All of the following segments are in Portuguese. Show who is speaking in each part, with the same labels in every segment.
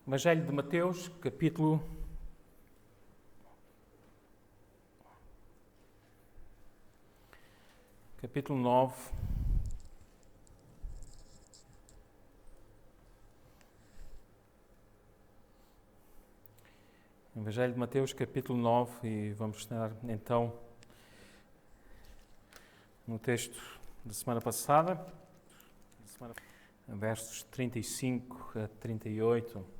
Speaker 1: Evangelho de Mateus, capítulo 9. Evangelho de Mateus, capítulo 9, e vamos estar então no texto da semana passada, versos 35 a 38.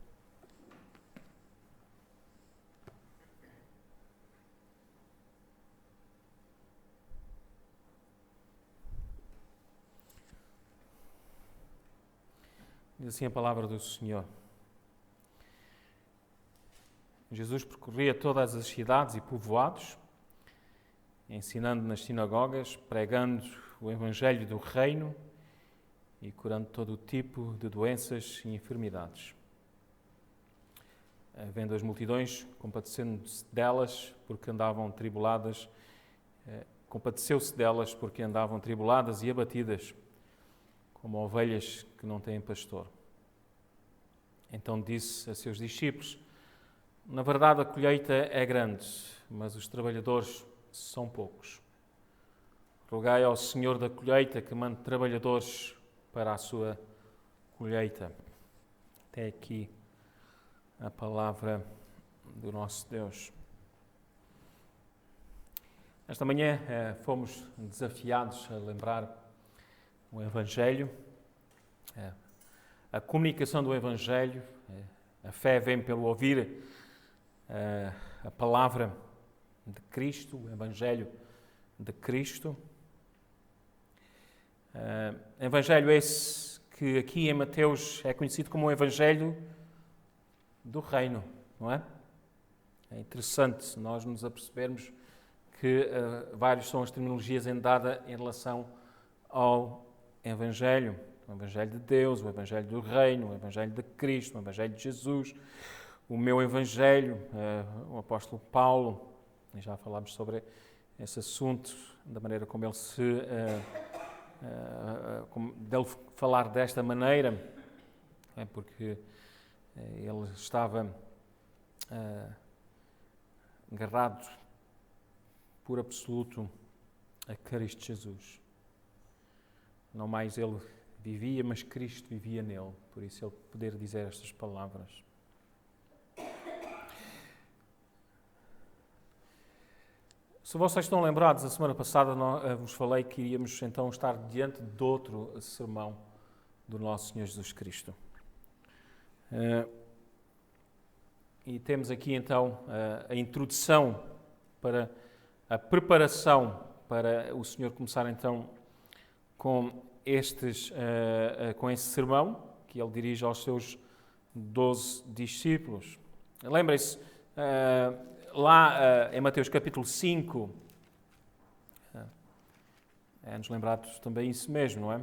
Speaker 1: Diz assim a palavra do Senhor. Jesus percorria todas as cidades e povoados, ensinando nas sinagogas, pregando o Evangelho do Reino e curando todo o tipo de doenças e enfermidades. Vendo as multidões, compadeceu-se delas porque andavam tribuladas e abatidas, como ovelhas que não têm pastor. Então disse a seus discípulos: na verdade a colheita é grande, mas os trabalhadores são poucos. Rogai ao Senhor da colheita que mande trabalhadores para a sua colheita. Até aqui a palavra do nosso Deus. Esta manhã fomos desafiados a lembrar o Evangelho, a comunicação do Evangelho. A fé vem pelo ouvir a palavra de Cristo, o Evangelho de Cristo. Evangelho esse que aqui em Mateus é conhecido como o Evangelho do Reino, não é? É interessante nós nos apercebermos que várias são as terminologias dadas em relação ao Evangelho. O Evangelho de Deus, o Evangelho do Reino, o Evangelho de Cristo, o Evangelho de Jesus, o meu Evangelho, o apóstolo Paulo. Já falámos sobre esse assunto, da maneira como ele dele falar desta maneira, porque ele estava agarrado por absoluto a Cristo Jesus. Não mais ele vivia, mas Cristo vivia nele. Por isso ele poder dizer estas palavras. Se vocês estão lembrados, a semana passada vos falei que iríamos então estar diante de outro sermão do nosso Senhor Jesus Cristo. E temos aqui então a introdução para a preparação para o Senhor começar então com esse sermão que ele dirige aos seus 12 discípulos. Lembrem-se, lá em Mateus capítulo 5, é-nos lembrado também isso mesmo, não é?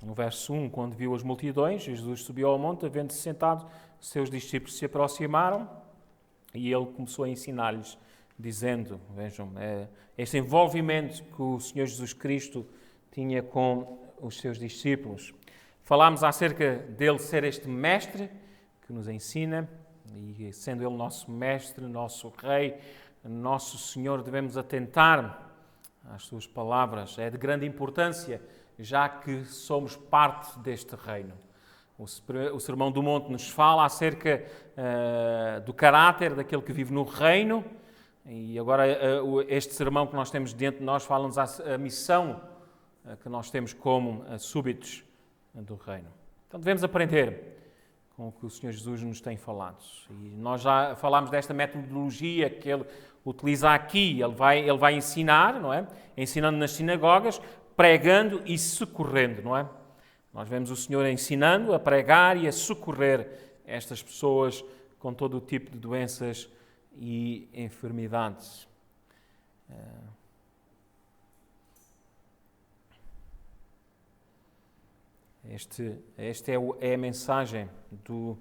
Speaker 1: No verso 1, quando viu as multidões, Jesus subiu ao monte, havendo-se sentado, seus discípulos se aproximaram e ele começou a ensinar-lhes, dizendo, vejam, este envolvimento que o Senhor Jesus Cristo tinha com os seus discípulos. Falámos acerca dele ser este mestre que nos ensina, e sendo ele nosso mestre, nosso rei, nosso Senhor, devemos atentar às suas palavras. É de grande importância, já que somos parte deste reino. O Sermão do Monte nos fala acerca do caráter daquele que vive no reino, e agora este sermão que nós temos diante de nós fala-nos a missão que nós temos como súbitos do reino. Então devemos aprender com o que o Senhor Jesus nos tem falado. E nós já falámos desta metodologia que ele utiliza aqui. Ele vai ensinar, não é? Ensinando nas sinagogas, pregando e socorrendo, não é? Nós vemos o Senhor ensinando a pregar e a socorrer estas pessoas com todo o tipo de doenças e enfermidades. Esta é a mensagem do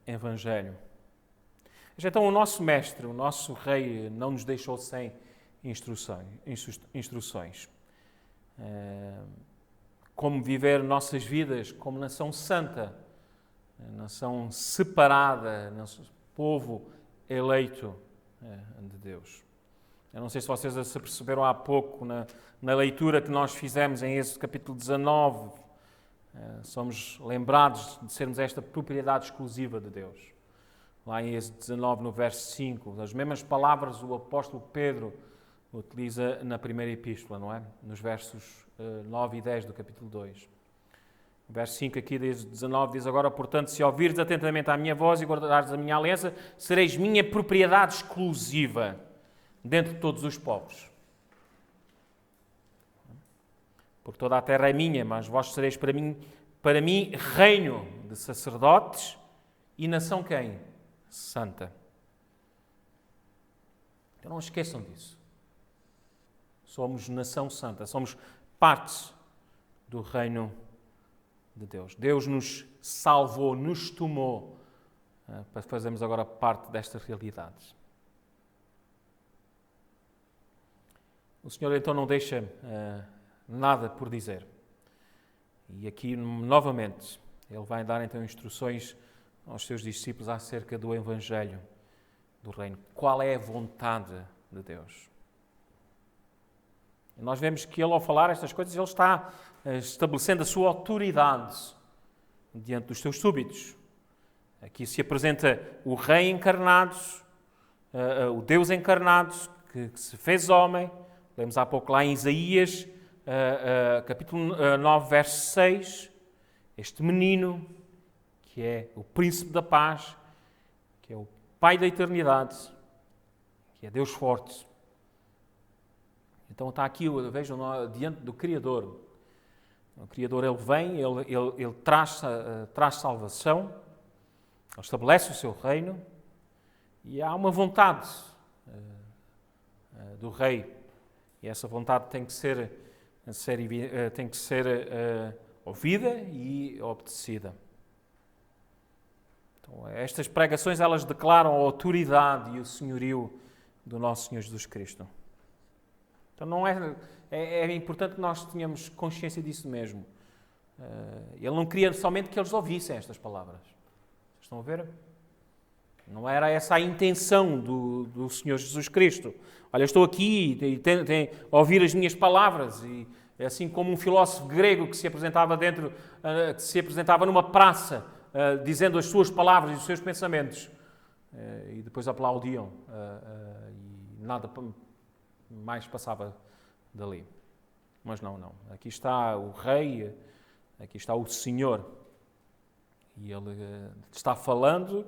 Speaker 1: Evangelho. Então o nosso mestre, o nosso rei, não nos deixou sem instruções. como viver nossas vidas como nação santa, nação separada, povo eleito de Deus. Eu não sei se vocês se perceberam há pouco na leitura que nós fizemos em Êxodo capítulo 19. Somos lembrados de sermos esta propriedade exclusiva de Deus. Lá em Êxodo 19, no verso 5, as mesmas palavras o apóstolo Pedro utiliza na primeira epístola, não é? Nos versos 9 e 10 do capítulo 2. O verso 5 aqui de Êxodo 19 diz: agora, portanto, se ouvires atentamente à minha voz e guardares a minha aliança, sereis minha propriedade exclusiva dentre de todos os povos. Porque toda a terra é minha, mas vós sereis para mim reino de sacerdotes e nação quem? Santa. Então não esqueçam disso. Somos nação santa, somos parte do reino de Deus. Deus nos salvou, nos tomou para fazermos agora parte desta realidade. O Senhor então não deixa nada por dizer. E aqui, novamente, Ele vai dar então instruções aos seus discípulos acerca do Evangelho do Reino. Qual é a vontade de Deus? E nós vemos que Ele, ao falar estas coisas, Ele está estabelecendo a sua autoridade diante dos seus súbitos. Aqui se apresenta o Rei encarnado, o Deus encarnado, que se fez homem. Lemos há pouco lá em Isaías, capítulo 9, verso 6, este menino, que é o príncipe da paz, que é o Pai da eternidade, que é Deus forte. Então está aqui, vejam, diante do Criador. O Criador, Ele vem, Ele traz salvação, Ele estabelece o seu reino, e há uma vontade do Rei. E essa vontade tem que ser ouvida e obedecida. Então, estas pregações, elas declaram a autoridade e o senhorio do nosso Senhor Jesus Cristo. Então é importante que nós tenhamos consciência disso mesmo. Ele não queria somente que eles ouvissem estas palavras. Vocês estão a ver? Não era essa a intenção do Senhor Jesus Cristo. Olha, estou aqui e tem a ouvir as minhas palavras. E é assim como um filósofo grego que se apresentava numa praça, dizendo as suas palavras e os seus pensamentos. E depois aplaudiam. E nada mais passava dali. Mas não. Aqui está o Rei, aqui está o Senhor. E Ele está falando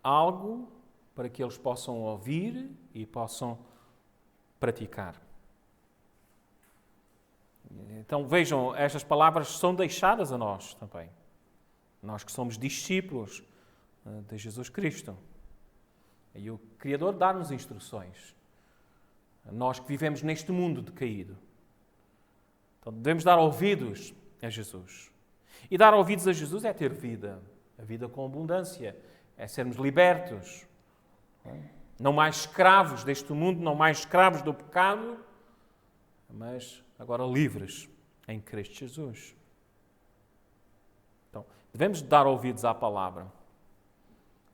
Speaker 1: algo para que eles possam ouvir e possam praticar. Então vejam, estas palavras são deixadas a nós também. Nós que somos discípulos de Jesus Cristo. E o Criador dá-nos instruções. Nós que vivemos neste mundo decaído. Então devemos dar ouvidos a Jesus. E dar ouvidos a Jesus é ter vida. A vida com abundância. É sermos libertos. Não mais escravos deste mundo, não mais escravos do pecado, mas agora livres em Cristo Jesus. Então, devemos dar ouvidos à palavra.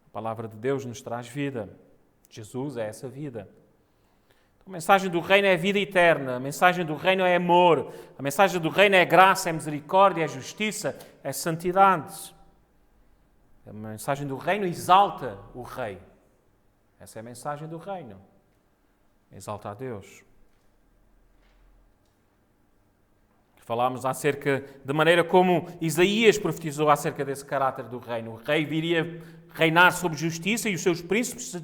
Speaker 1: A palavra de Deus nos traz vida. Jesus é essa vida. Então, a mensagem do reino é vida eterna. A mensagem do reino é amor. A mensagem do reino é graça, é misericórdia, é justiça, é santidade. A mensagem do reino exalta o rei. Essa é a mensagem do reino. Exalta a Deus. Falámos acerca da maneira como Isaías profetizou acerca desse caráter do reino. O rei viria reinar sob justiça e os seus príncipes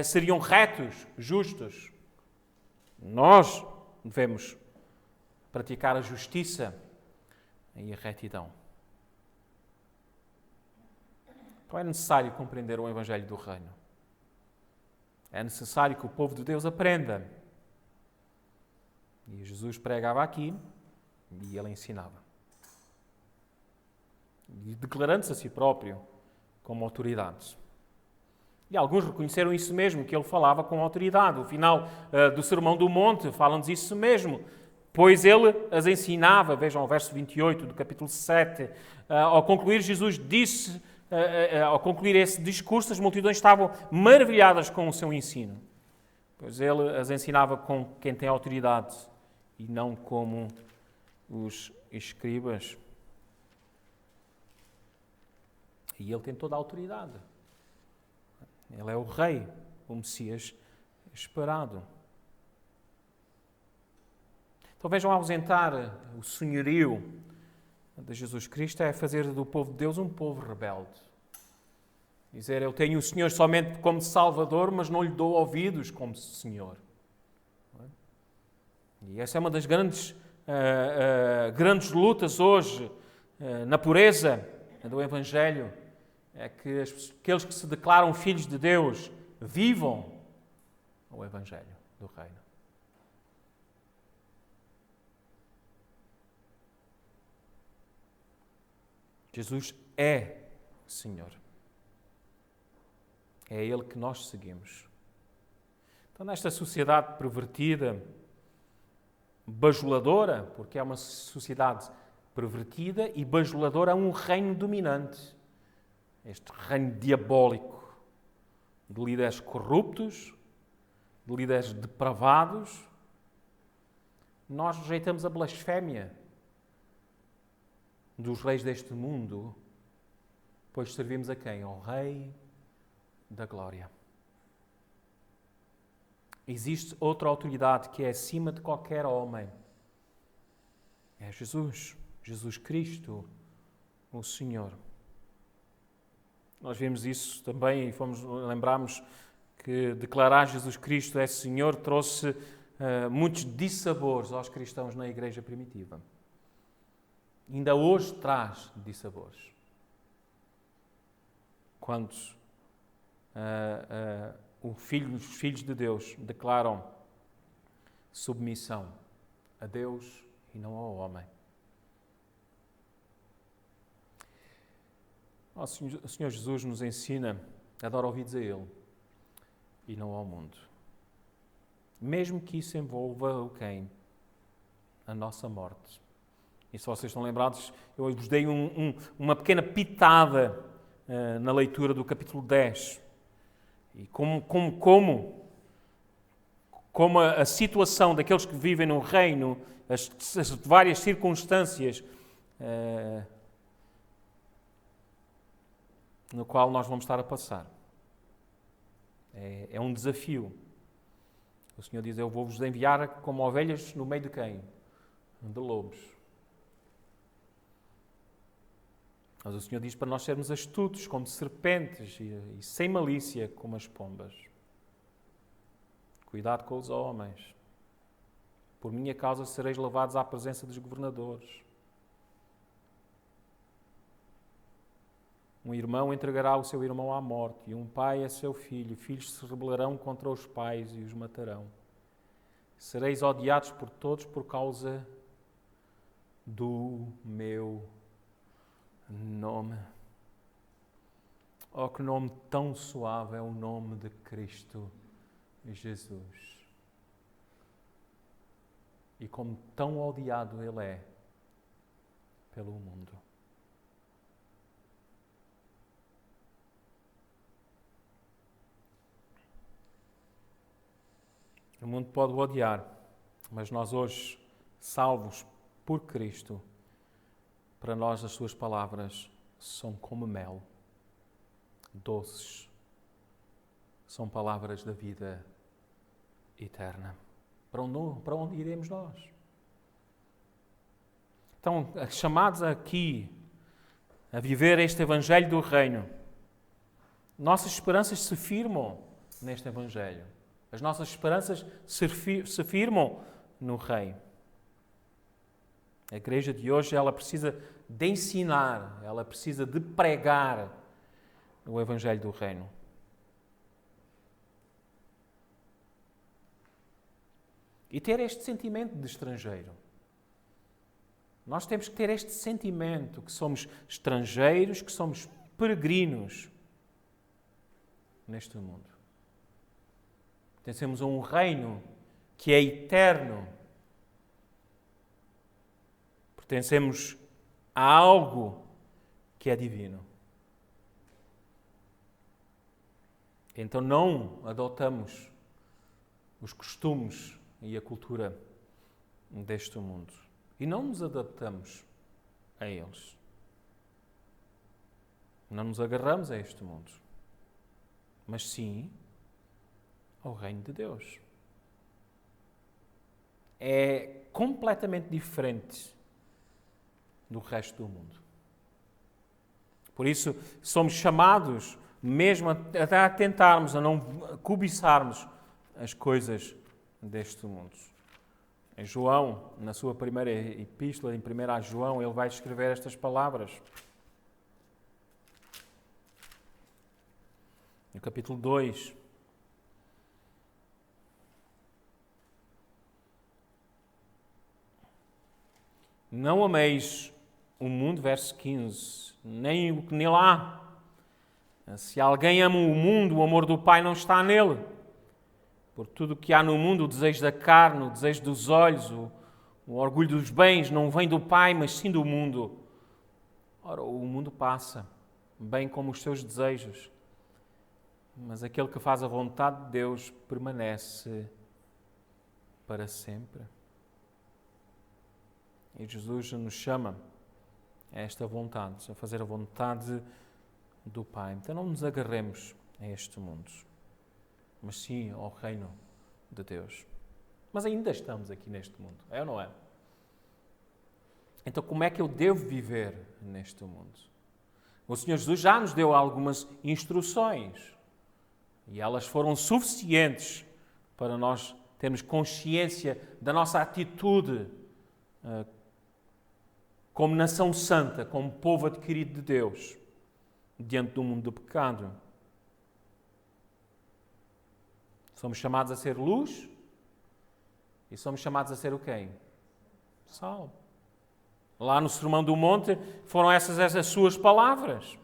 Speaker 1: seriam retos, justos. Nós devemos praticar a justiça e a retidão. Então é necessário compreender o Evangelho do Reino. É necessário que o povo de Deus aprenda. E Jesus pregava aqui e ele ensinava. E declarando-se a si próprio como autoridade. E alguns reconheceram isso mesmo, que ele falava com autoridade. O final do Sermão do Monte fala-nos isso mesmo. Pois ele as ensinava, vejam o verso 28 do capítulo 7, ao concluir Jesus disse, ao concluir esse discurso, as multidões estavam maravilhadas com o seu ensino. Pois ele as ensinava com quem tem autoridade e não como os escribas. E ele tem toda a autoridade. Ele é o rei, o Messias esperado. Então vejam, ausentar o senhorio de Jesus Cristo é fazer do povo de Deus um povo rebelde. Dizer, eu tenho o Senhor somente como Salvador, mas não lhe dou ouvidos como Senhor. E essa é uma das grandes lutas hoje na pureza do Evangelho. É que aqueles que se declaram filhos de Deus vivam o Evangelho do Reino. Jesus é Senhor. É Ele que nós seguimos. Então, nesta sociedade pervertida, bajuladora, porque é uma sociedade pervertida e bajuladora, há um reino dominante. Este reino diabólico de líderes corruptos, de líderes depravados. Nós rejeitamos a blasfémia dos reis deste mundo, pois servimos a quem? Ao Rei da Glória. Existe outra autoridade que é acima de qualquer homem. É Jesus, Jesus Cristo, o Senhor. Nós vimos isso também e lembramos que declarar Jesus Cristo é Senhor trouxe muitos dissabores aos cristãos na igreja primitiva. Ainda hoje traz dissabores. Quando os filhos de Deus declaram submissão a Deus e não ao homem. O Senhor Jesus nos ensina a dar ouvidos a Ele e não ao mundo. Mesmo que isso envolva o quem? A nossa morte. E se vocês estão lembrados, eu vos dei uma pequena pitada na leitura do capítulo 10. E como a situação daqueles que vivem no reino, as várias circunstâncias no qual nós vamos estar a passar. É um desafio. O Senhor diz, eu vou-vos enviar como ovelhas no meio de quem? De lobos. Mas o Senhor diz para nós sermos astutos como serpentes e sem malícia como as pombas. Cuidado com os homens. Por minha causa sereis levados à presença dos governadores. Um irmão entregará o seu irmão à morte, e um pai a seu filho. Filhos se rebelarão contra os pais e os matarão. Sereis odiados por todos por causa do meu nome. Oh, que nome tão suave é o nome de Cristo Jesus. E como tão odiado Ele é pelo mundo. O mundo pode o odiar, mas nós hoje, salvos por Cristo, para nós as suas palavras são como mel, doces, são palavras da vida eterna. Para onde iremos nós? Então, chamados aqui a viver este Evangelho do Reino, nossas esperanças se firmam neste Evangelho. As nossas esperanças se firmam no Rei. A igreja de hoje, ela precisa de ensinar, ela precisa de pregar o Evangelho do Reino. E ter este sentimento de estrangeiro. Nós temos que ter este sentimento que somos estrangeiros, que somos peregrinos neste mundo. Pertencemos a um reino que é eterno, pertencemos a algo que é divino. Então não adotamos os costumes e a cultura deste mundo. E não nos adaptamos a eles. Não nos agarramos a este mundo. Mas sim ao reino de Deus. É completamente diferente do resto do mundo. Por isso, somos chamados mesmo até a tentarmos, a não cobiçarmos as coisas deste mundo. Em João, na sua primeira epístola, em 1 João, ele vai escrever estas palavras. No capítulo 2. Não ameis o mundo, verso 15, nem o que nele há. Se alguém ama o mundo, o amor do Pai não está nele. Por tudo o que há no mundo, o desejo da carne, o desejo dos olhos, o orgulho dos bens, não vem do Pai, mas sim do mundo. Ora, o mundo passa, bem como os seus desejos. Mas aquele que faz a vontade de Deus permanece para sempre. E Jesus nos chama a esta vontade, a fazer a vontade do Pai. Então não nos agarremos a este mundo, mas sim ao reino de Deus. Mas ainda estamos aqui neste mundo, é ou não é? Então como é que eu devo viver neste mundo? O Senhor Jesus já nos deu algumas instruções e elas foram suficientes para nós termos consciência da nossa atitude como nação santa, como povo adquirido de Deus, diante do mundo do pecado. Somos chamados a ser luz e somos chamados a ser o quê? Sal. Lá no Sermão do Monte foram essas as suas palavras.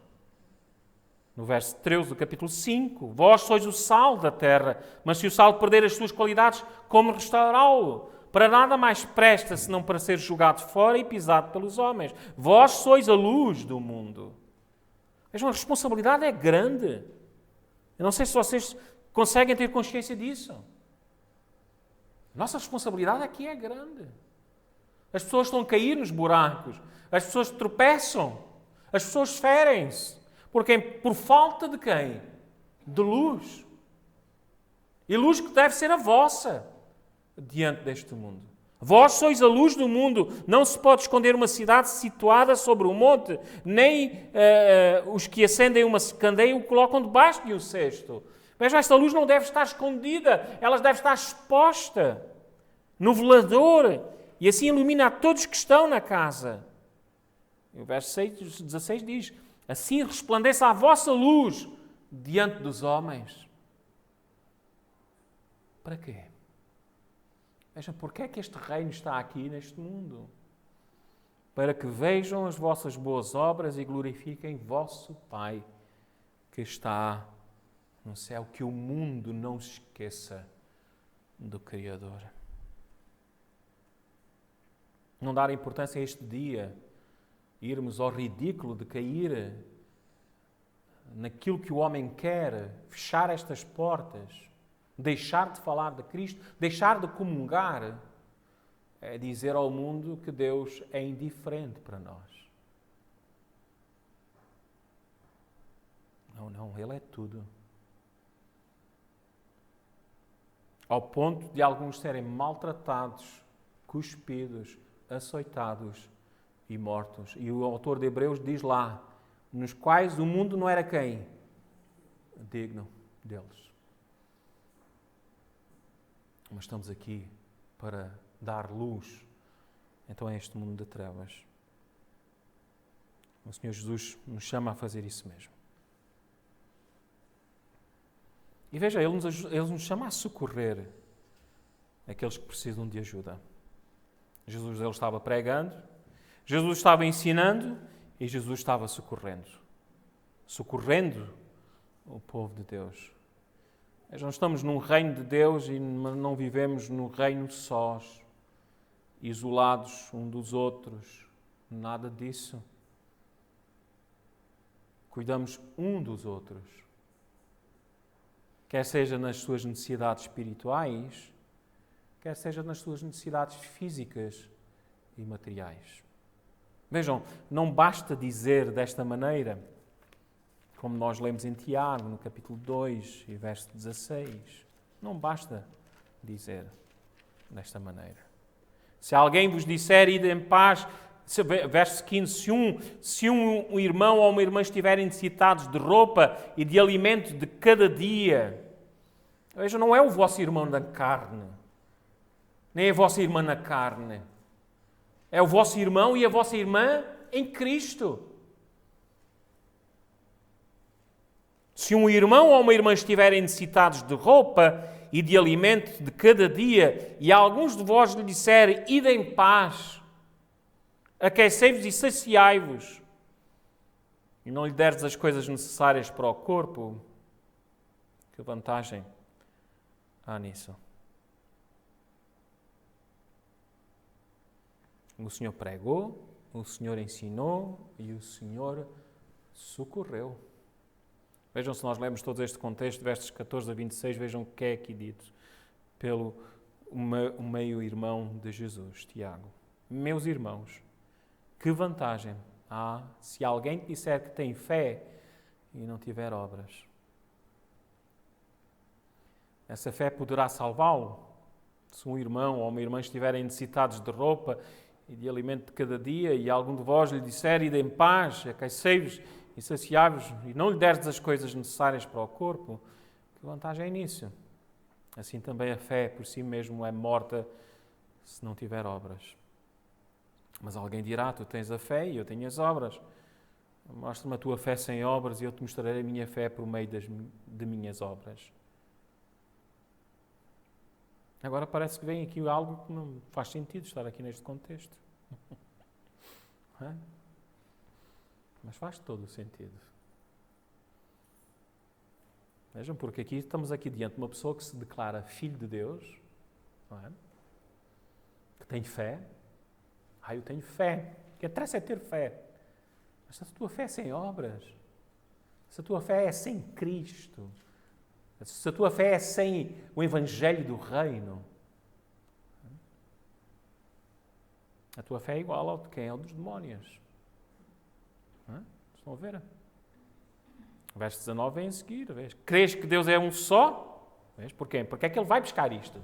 Speaker 1: No verso 13 do capítulo 5, vós sois o sal da terra, mas se o sal perder as suas qualidades, como restaurá-lo? Para nada mais presta, senão para ser jogado fora e pisado pelos homens. Vós sois a luz do mundo. Vejam, a responsabilidade é grande. Eu não sei se vocês conseguem ter consciência disso. Nossa responsabilidade aqui é grande. As pessoas estão a cair nos buracos. As pessoas tropeçam. As pessoas ferem-se. Por falta de quem? De luz. E luz que deve ser a vossa diante deste mundo. Vós sois a luz do mundo. Não se pode esconder uma cidade situada sobre um monte, nem os que acendem uma candeia o colocam debaixo de um cesto. Vejam, esta luz não deve estar escondida, ela deve estar exposta no velador e assim ilumina a todos que estão na casa. E o verso 16 diz: assim resplandeça a vossa luz diante dos homens. Para quê? Vejam, porque é que este reino está aqui neste mundo? Para que vejam as vossas boas obras e glorifiquem vosso Pai que está no céu. Que o mundo não se esqueça do Criador. Não dar importância a este dia, irmos ao ridículo de cair naquilo que o homem quer, fechar estas portas, deixar de falar de Cristo, deixar de comungar, é dizer ao mundo que Deus é indiferente para nós. Não, Ele é tudo. Ao ponto de alguns serem maltratados, cuspidos, açoitados e mortos. E o autor de Hebreus diz lá, nos quais o mundo não era quem? Digno deles. Mas estamos aqui para dar luz, então, a este mundo de trevas. O Senhor Jesus nos chama a fazer isso mesmo. E veja, Ele nos chama a socorrer aqueles que precisam de ajuda. Jesus ele estava pregando, Jesus estava ensinando e Jesus estava socorrendo. Socorrendo o povo de Deus. Nós não estamos num reino de Deus e não vivemos no reino sós, isolados um dos outros, Nada disso. Cuidamos um dos outros. Quer seja nas suas necessidades espirituais, quer seja nas suas necessidades físicas e materiais. Vejam, não basta dizer desta maneira, como nós lemos em Tiago, no capítulo 2 e verso 16. Não basta dizer desta maneira. Se alguém vos disser, ide em paz, verso 15, se um irmão ou uma irmã estiverem necessitados de roupa e de alimento de cada dia, vejam, não é o vosso irmão na carne, nem a vossa irmã na carne. É o vosso irmão e a vossa irmã em Cristo. Se um irmão ou uma irmã estiverem necessitados de roupa e de alimento de cada dia, e alguns de vós lhe disserem, ide em paz, aquecei-vos e saciai-vos, e não lhe derdes as coisas necessárias para o corpo, que vantagem há nisso? O Senhor pregou, o Senhor ensinou e o Senhor socorreu. Vejam, se nós lemos todo este contexto, versos 14 a 26, vejam o que é aqui dito pelo meio-irmão de Jesus, Tiago. Meus irmãos, que vantagem há se alguém te disser que tem fé e não tiver obras? Essa fé poderá salvá-lo? Se um irmão ou uma irmã estiverem necessitados de roupa e de alimento de cada dia, e algum de vós lhe disser, ide em paz, aquecei-vos e saciai-vos, e não lhe derdes as coisas necessárias para o corpo, que vantagem é nisso? Assim também a fé por si mesmo é morta se não tiver obras. Mas alguém dirá, tu tens a fé e eu tenho as obras. Mostra-me a tua fé sem obras e eu te mostrarei a minha fé por meio de minhas obras. Agora parece que vem aqui algo que não faz sentido estar aqui neste contexto. Mas faz todo o sentido. Vejam, porque estamos aqui diante de uma pessoa que se declara filho de Deus, não é? Que tem fé. Eu tenho fé. O que interessa é ter fé. Mas se a tua fé é sem obras, se a tua fé é sem Cristo, se a tua fé é sem o Evangelho do Reino, a tua fé é igual ao de quem? É o dos demónios. Estão a ver? O verso 19 vem em seguir. Vês? Crês que Deus é um só? Vês? Porquê? Porque é que Ele vai buscar isto?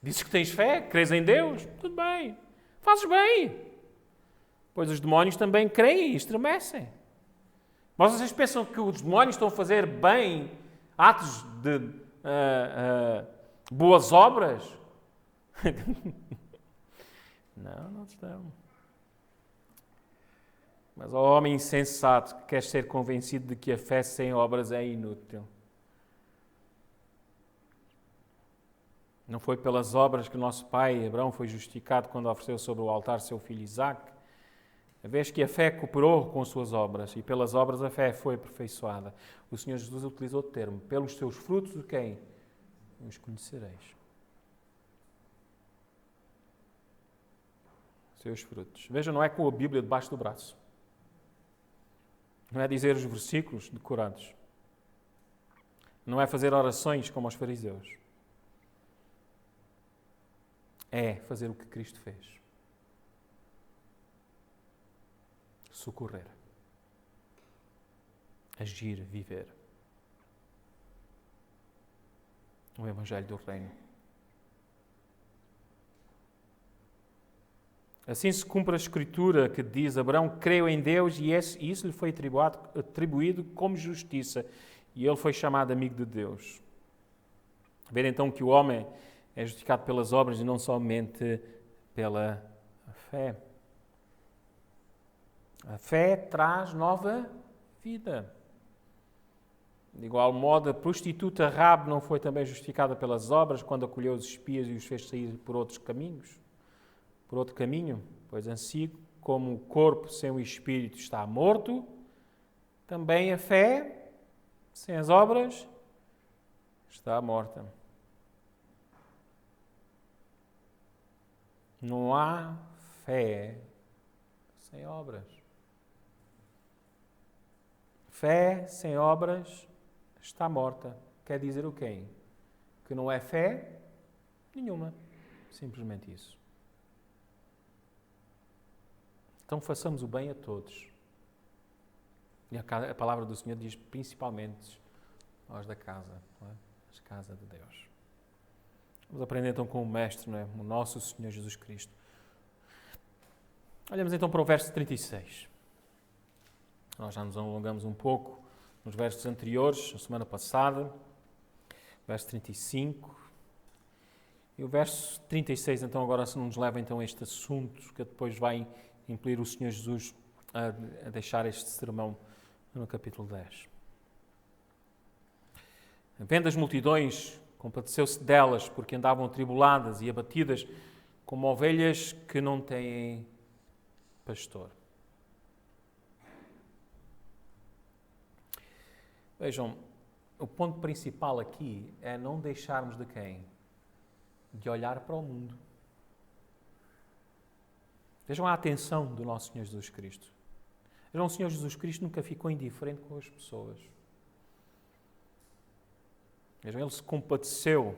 Speaker 1: Dizes que tens fé? Crês em Deus? Tudo bem. Fazes bem. Pois os demónios também creem e estremecem. Mas vocês pensam que os demónios estão a fazer bem, atos de boas obras? Não estão. Mas ao homem insensato que quer ser convencido de que a fé sem obras é inútil. Não foi pelas obras que o nosso pai Abraão foi justificado quando ofereceu sobre o altar seu filho Isaque, a vez que a fé cooperou com as suas obras, e pelas obras a fé foi aperfeiçoada. O Senhor Jesus utilizou o termo, pelos seus frutos de quem? Os conhecereis. Seus frutos. Veja, não é com a Bíblia debaixo do braço. Não é dizer os versículos decorados. Não é fazer orações como os fariseus. É fazer o que Cristo fez. Socorrer. Agir, viver. O Evangelho do Reino. Assim se cumpre a Escritura que diz, Abraão creu em Deus e isso lhe foi atribuído como justiça. E ele foi chamado amigo de Deus. Ver então que o homem é justificado pelas obras e não somente pela fé. A fé traz nova vida. De igual modo, a prostituta Rabi não foi também justificada pelas obras quando acolheu os espias e os fez sair por outros caminhos? Por outro caminho? Pois assim como o corpo sem o espírito está morto, também a fé sem as obras está morta. Não há fé sem obras. Fé sem obras está morta. Quer dizer o quê? Que não é fé nenhuma. Simplesmente isso. Então façamos o bem a todos. E a palavra do Senhor diz principalmente aos da casa, não é? As casas de Deus. Vamos aprender então com o Mestre, não é? O nosso Senhor Jesus Cristo. Olhamos então para o verso 36. Nós já nos alongamos um pouco nos versos anteriores, a semana passada. Verso 35. E o verso 36, então, agora se nos leva então a este assunto que depois vai impelir o Senhor Jesus a deixar este sermão no capítulo 10. Vendo as multidões, compadeceu-se delas, porque andavam atribuladas e abatidas, como ovelhas que não têm pastor. Vejam, o ponto principal aqui é não deixarmos de quem? De olhar para o mundo. Vejam a atenção do nosso Senhor Jesus Cristo. Vejam, o Senhor Jesus Cristo nunca ficou indiferente com as pessoas. Vejam, Ele se compadeceu.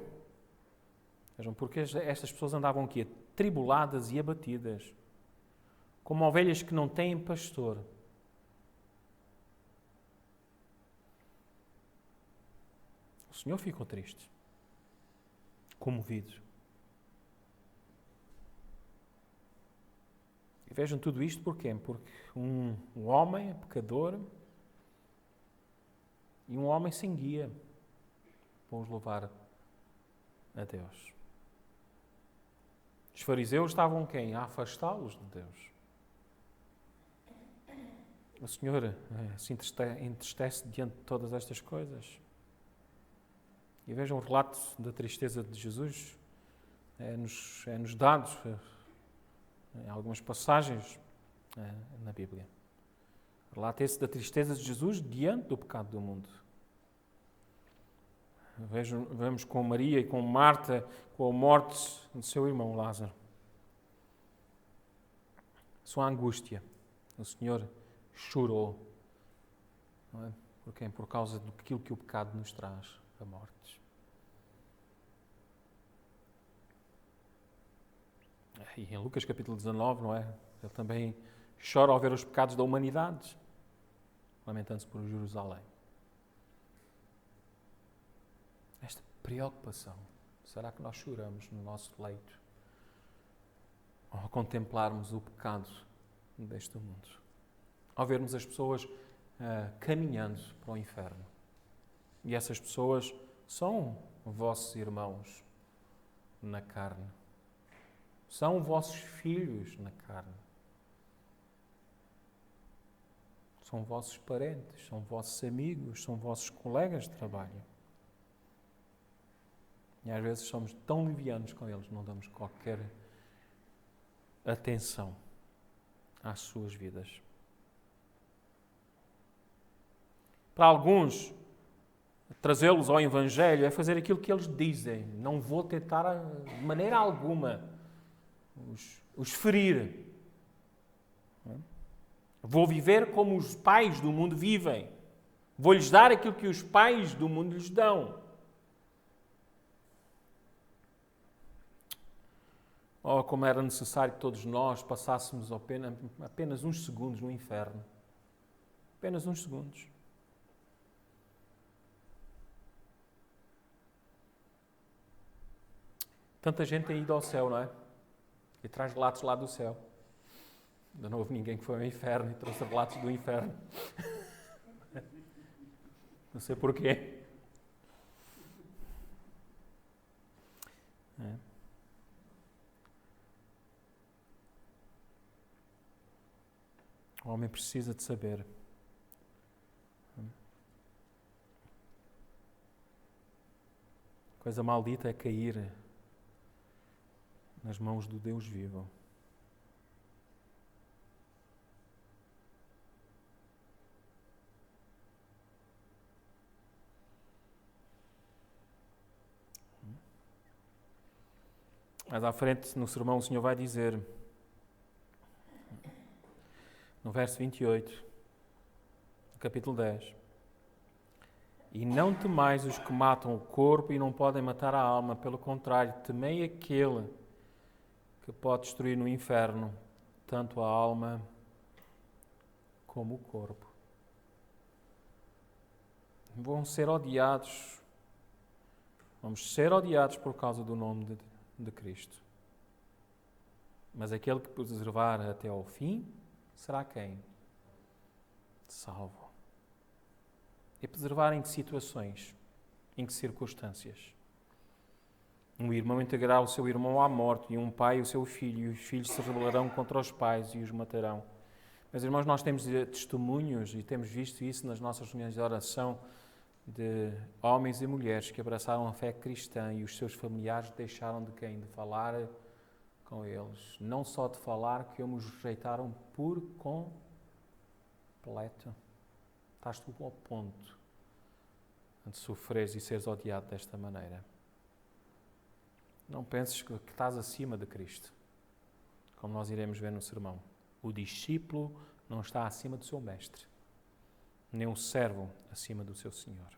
Speaker 1: Vejam, porque estas pessoas andavam aqui atribuladas e abatidas, como ovelhas que não têm pastor. O Senhor ficou triste, comovido. E vejam tudo isto porquê? Porque um homem é pecador e um homem sem guia. Vamos louvar a Deus. Os fariseus estavam quem? A afastá-los de Deus. O Senhor se entristece diante de todas estas coisas. E vejam o relato da tristeza de Jesus. É-nos dado em algumas passagens na Bíblia. Relata esse da tristeza de Jesus diante do pecado do mundo. Vemos com Maria e com Marta, com a morte do seu irmão Lázaro. Sua angústia. O Senhor chorou. Não é? Porque por causa daquilo que o pecado nos traz, a morte. E em Lucas capítulo 19, não é? Ele também chora ao ver os pecados da humanidade, lamentando-se por Jerusalém. Esta preocupação, será que nós choramos no nosso leito ao contemplarmos o pecado deste mundo? Ao vermos as pessoas caminhando para o inferno. E essas pessoas são vossos irmãos na carne. São vossos filhos na carne. São vossos parentes, são vossos amigos, são vossos colegas de trabalho. E às vezes somos tão livianos com eles, não damos qualquer atenção às suas vidas. Para alguns, trazê-los ao Evangelho é fazer aquilo que eles dizem. Não vou tentar, de maneira alguma, os ferir. Vou viver como os pais do mundo vivem. Vou-lhes dar aquilo que os pais do mundo lhes dão. Oh, como era necessário que todos nós passássemos apenas uns segundos no inferno. Apenas uns segundos. Tanta gente tem ido ao céu, não é? E traz relatos lá do céu. Ainda não houve ninguém que foi ao inferno e trouxe relatos do inferno. Não sei porquê. O homem precisa de saber. Coisa maldita é cair nas mãos do Deus vivo. Mas à frente, no sermão, o Senhor vai dizer: no verso 28, do capítulo 10. E não temais os que matam o corpo e não podem matar a alma, pelo contrário, temei aquele que pode destruir no inferno tanto a alma como o corpo. Vão ser odiados, vamos ser odiados por causa do nome de Cristo. Mas aquele que preservar até ao fim, será quem? Salvo. E preservar em que situações? Em que circunstâncias? Um irmão entregará o seu irmão à morte, e um pai o seu filho, e os filhos se rebelarão contra os pais e os matarão. Meus irmãos, nós temos testemunhos e temos visto isso nas nossas reuniões de oração de homens e mulheres que abraçaram a fé cristã e os seus familiares deixaram de quem? De falar com eles. Não só de falar, que os rejeitaram por completo. Estás tu ao ponto de sofreres e seres odiado desta maneira. Não penses que estás acima de Cristo, como nós iremos ver no sermão. O discípulo não está acima do seu mestre, nem o servo acima do seu senhor.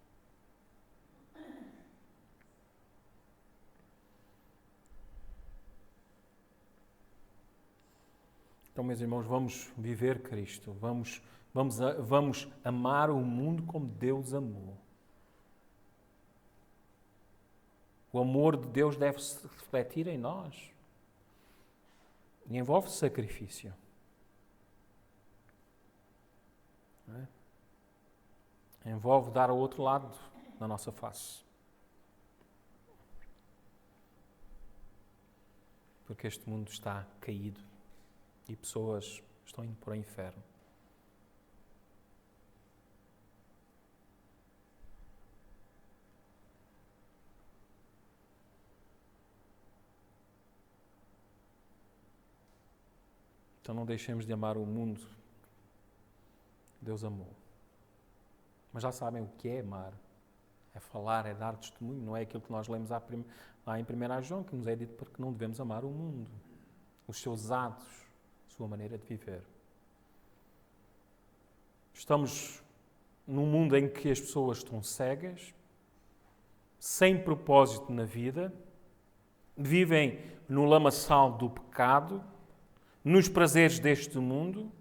Speaker 1: Então, meus irmãos, vamos viver Cristo, vamos amar o mundo como Deus amou. O amor de Deus deve se refletir em nós. E envolve sacrifício. Não é? Envolve dar ao outro lado da nossa face. Porque este mundo está caído e pessoas estão indo para o inferno. Então não deixemos de amar o mundo que Deus amou. Mas já sabem o que é amar. É falar, é dar testemunho. Não é aquilo que nós lemos lá em 1 João, que nos é dito porque não devemos amar o mundo. Os seus atos, a sua maneira de viver. Estamos num mundo em que as pessoas estão cegas, sem propósito na vida, vivem no lamaçal do pecado, nos prazeres deste mundo,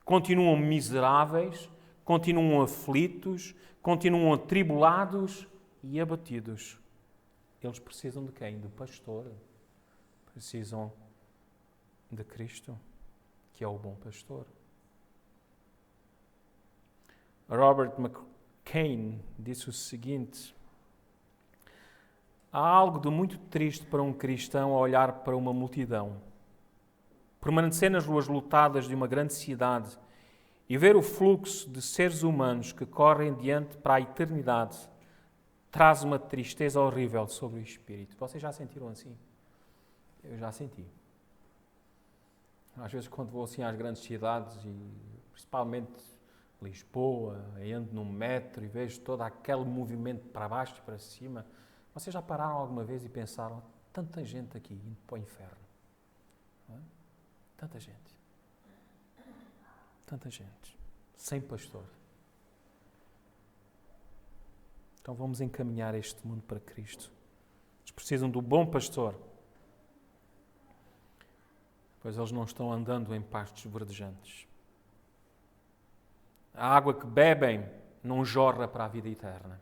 Speaker 1: continuam miseráveis, continuam aflitos, continuam atribulados e abatidos. Eles precisam de quem? Do pastor. Precisam de Cristo, que é o bom pastor. Robert McCain disse o seguinte: há algo de muito triste para um cristão a olhar para uma multidão, permanecer nas ruas lotadas de uma grande cidade e ver o fluxo de seres humanos que correm diante para a eternidade traz uma tristeza horrível sobre o espírito. Vocês já sentiram assim? Eu já senti. Às vezes quando vou assim às grandes cidades, e principalmente Lisboa, ando no metro e vejo todo aquele movimento para baixo e para cima, vocês já pararam alguma vez e pensaram, tanta gente aqui indo para o inferno? Não é? Tanta gente. Tanta gente. Sem pastor. Então vamos encaminhar este mundo para Cristo. Eles precisam do bom pastor. Pois eles não estão andando em pastos verdejantes. A água que bebem não jorra para a vida eterna.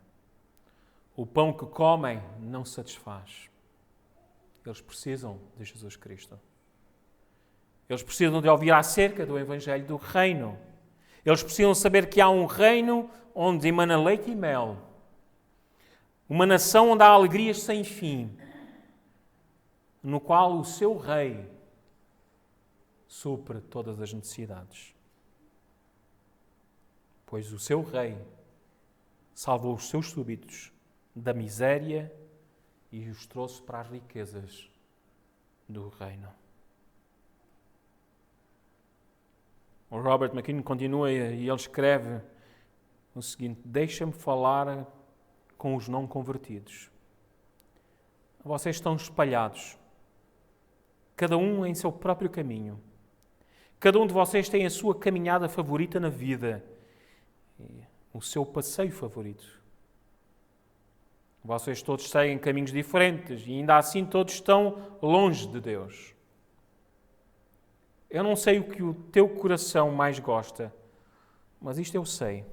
Speaker 1: O pão que comem não satisfaz. Eles precisam de Jesus Cristo. Eles precisam de ouvir acerca do Evangelho do Reino. Eles precisam saber que há um reino onde emana leite e mel. Uma nação onde há alegrias sem fim. No qual o seu rei supre todas as necessidades. Pois o seu rei salvou os seus súbitos da miséria e os trouxe para as riquezas do reino. O Robert McKean continua e ele escreve o seguinte: deixa-me falar com os não convertidos. Vocês estão espalhados, cada um em seu próprio caminho. Cada um de vocês tem a sua caminhada favorita na vida, o seu passeio favorito. Vocês todos seguem caminhos diferentes e ainda assim todos estão longe de Deus. Eu não sei o que o teu coração mais gosta, mas isto eu sei.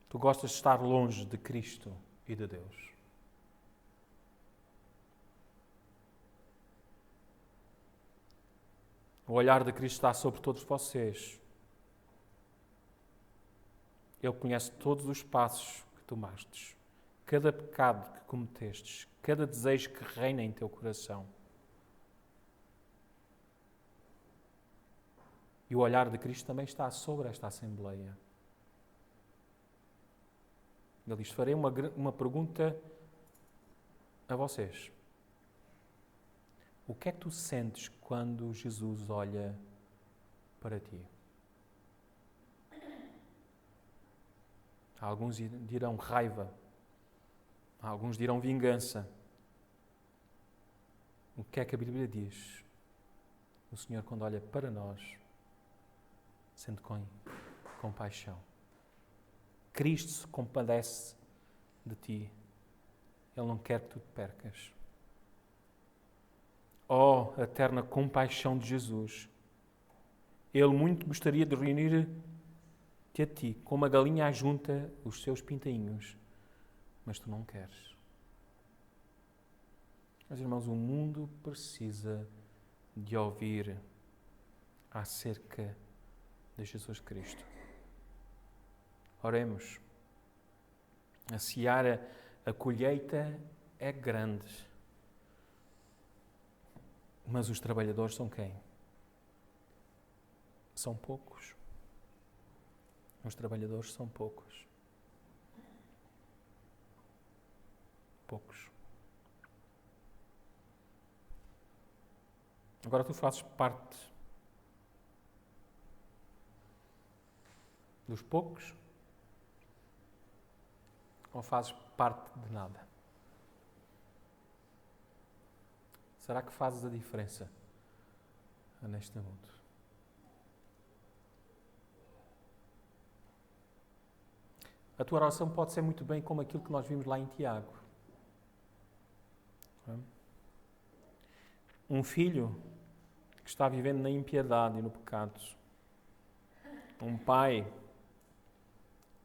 Speaker 1: Tu gostas de estar longe de Cristo e de Deus. O olhar de Cristo está sobre todos vocês. Ele conhece todos os passos que tomastes, cada pecado que cometestes, cada desejo que reina em teu coração. E o olhar de Cristo também está sobre esta Assembleia. Ele diz: farei uma pergunta a vocês. O que é que tu sentes quando Jesus olha para ti? Alguns dirão raiva, alguns dirão vingança. O que é que a Bíblia diz? O Senhor, quando olha para nós, sente compaixão. Cristo se compadece de ti. Ele não quer que tu te percas. Oh, a eterna compaixão de Jesus! Ele muito gostaria de reunir-te a ti, como a galinha ajunta os seus pintainhos, mas tu não queres. Meus irmãos, o mundo precisa de ouvir acerca de Jesus Cristo. Oremos. A seara, a colheita é grande. Mas os trabalhadores são quem? São poucos. Os trabalhadores são poucos. Poucos. Agora tu fazes parte dos poucos ou fazes parte de nada? Será que fazes a diferença neste mundo? A tua oração pode ser muito bem como aquilo que nós vimos lá em Tiago. Um filho que está vivendo na impiedade e no pecado. Um pai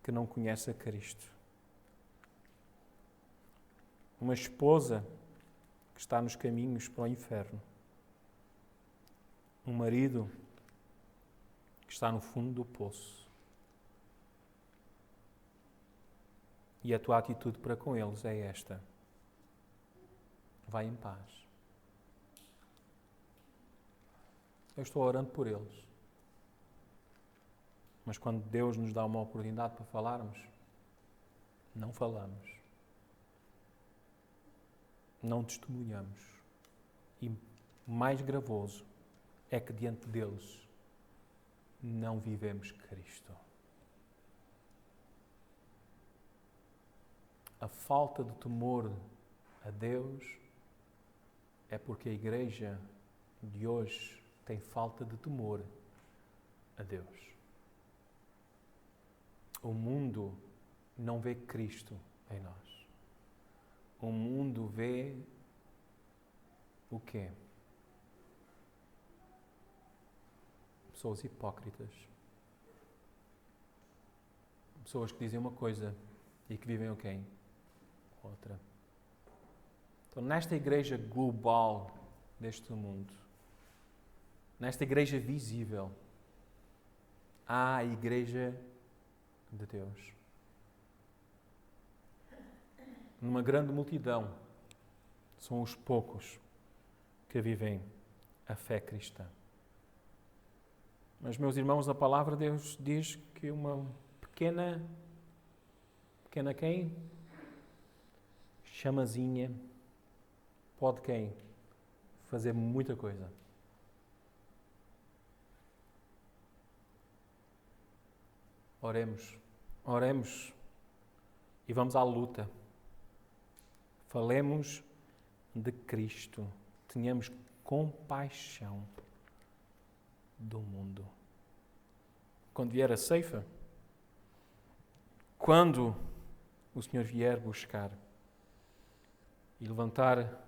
Speaker 1: que não conhece a Cristo. Uma esposa que está nos caminhos para o inferno. Um marido que está no fundo do poço. E a tua atitude para com eles é esta: vai em paz. Eu estou orando por eles. Mas quando Deus nos dá uma oportunidade para falarmos, não falamos. Não testemunhamos. E mais gravoso é que diante deles não vivemos Cristo. A falta de temor a Deus é porque a igreja de hoje tem falta de temor a Deus. O mundo não vê Cristo em nós. O mundo vê o quê? Pessoas hipócritas. Pessoas que dizem uma coisa e que vivem o quê? Outra. Então, nesta igreja global deste mundo, nesta igreja visível, há a igreja de Deus. Numa grande multidão, são os poucos que vivem a fé cristã. Mas, meus irmãos, a palavra de Deus diz que uma pequena quem? Chamazinha pode quem? Fazer muita coisa. Oremos e vamos à luta. Falemos de Cristo. Tenhamos compaixão do mundo. Quando vier a ceifa, quando o Senhor vier buscar e levantar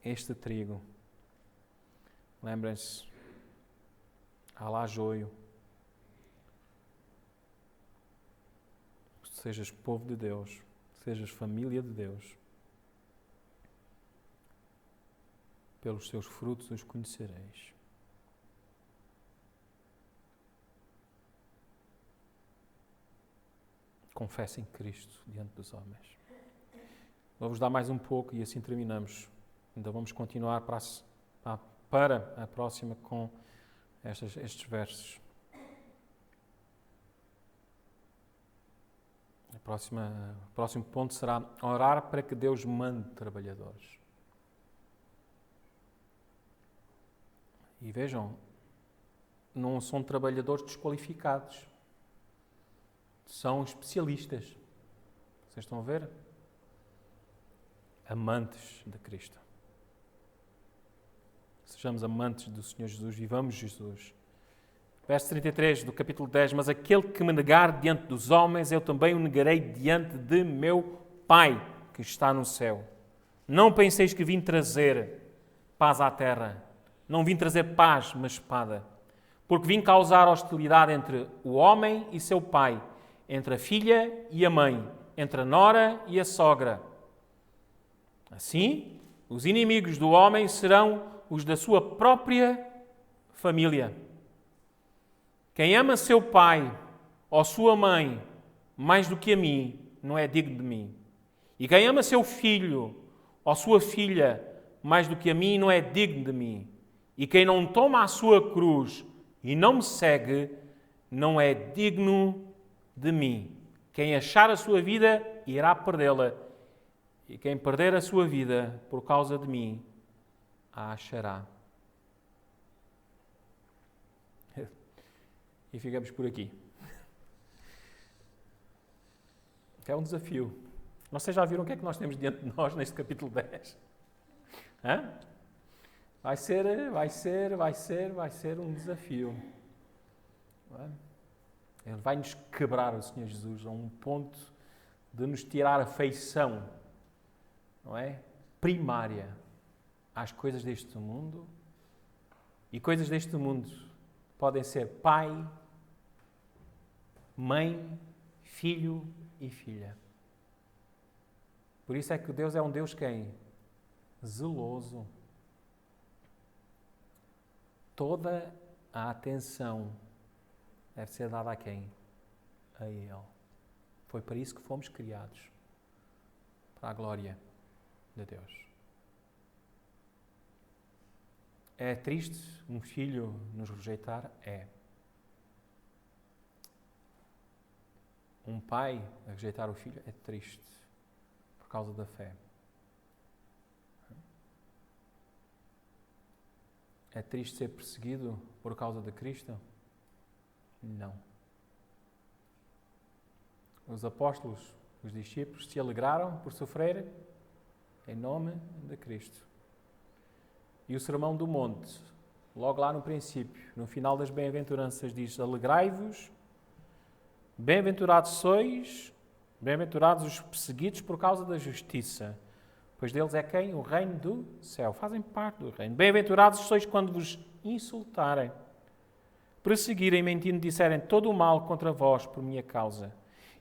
Speaker 1: este trigo, lembrem-se, há lá joio. Sejas povo de Deus, sejas família de Deus, pelos seus frutos os conhecereis. Confessem Cristo diante dos homens. Vou-vos dar mais um pouco e assim terminamos. Ainda vamos continuar para a próxima com estes versos. O próximo ponto será orar para que Deus mande trabalhadores. E vejam, não são trabalhadores desqualificados. São especialistas. Vocês estão a ver? Amantes de Cristo. Sejamos amantes do Senhor Jesus, vivamos Jesus. Verso 33 do capítulo 10. Mas aquele que me negar diante dos homens, eu também o negarei diante de meu Pai, que está no céu. Não penseis que vim trazer paz à terra. Não vim trazer paz, mas espada. Porque vim causar hostilidade entre o homem e seu pai, entre a filha e a mãe, entre a nora e a sogra. Assim, os inimigos do homem serão os da sua própria família. Quem ama seu pai ou sua mãe mais do que a mim, não é digno de mim. E quem ama seu filho ou sua filha mais do que a mim, não é digno de mim. E quem não toma a sua cruz e não me segue, não é digno de mim. Quem achar a sua vida, irá perdê-la. E quem perder a sua vida por causa de mim, a achará. E ficamos por aqui. É um desafio. Vocês já viram o que é que nós temos diante de nós neste capítulo 10? Hã? Vai ser um desafio. Ele vai nos quebrar, o Senhor Jesus, a um ponto de nos tirar a afeição, não é? Primária às coisas deste mundo. E coisas deste mundo podem ser pai, mãe, filho e filha. Por isso é que Deus é um Deus quem? Zeloso. Toda a atenção deve ser dada a quem? A Ele. Foi para isso que fomos criados. Para a glória de Deus. É triste um filho nos rejeitar? É. Um pai a rejeitar o filho? É triste. Por causa da fé. É triste ser perseguido por causa de Cristo? Não. Os apóstolos, os discípulos, se alegraram por sofrer em nome de Cristo. E o Sermão do Monte, logo lá no princípio, no final das bem-aventuranças, diz: alegrai-vos, bem-aventurados sois, bem-aventurados os perseguidos por causa da justiça, pois deles é quem? O reino do céu. Fazem parte do reino. Bem-aventurados sois quando vos insultarem, perseguirem, mentindo, disserem todo o mal contra vós por minha causa.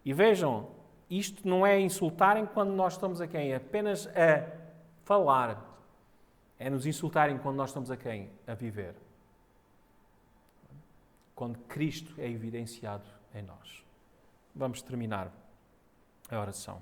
Speaker 1: E vejam, isto não é insultarem quando nós estamos a quem? Apenas a falar. É nos insultarem quando nós estamos a quem? A viver. Quando Cristo é evidenciado em nós. Vamos terminar a oração.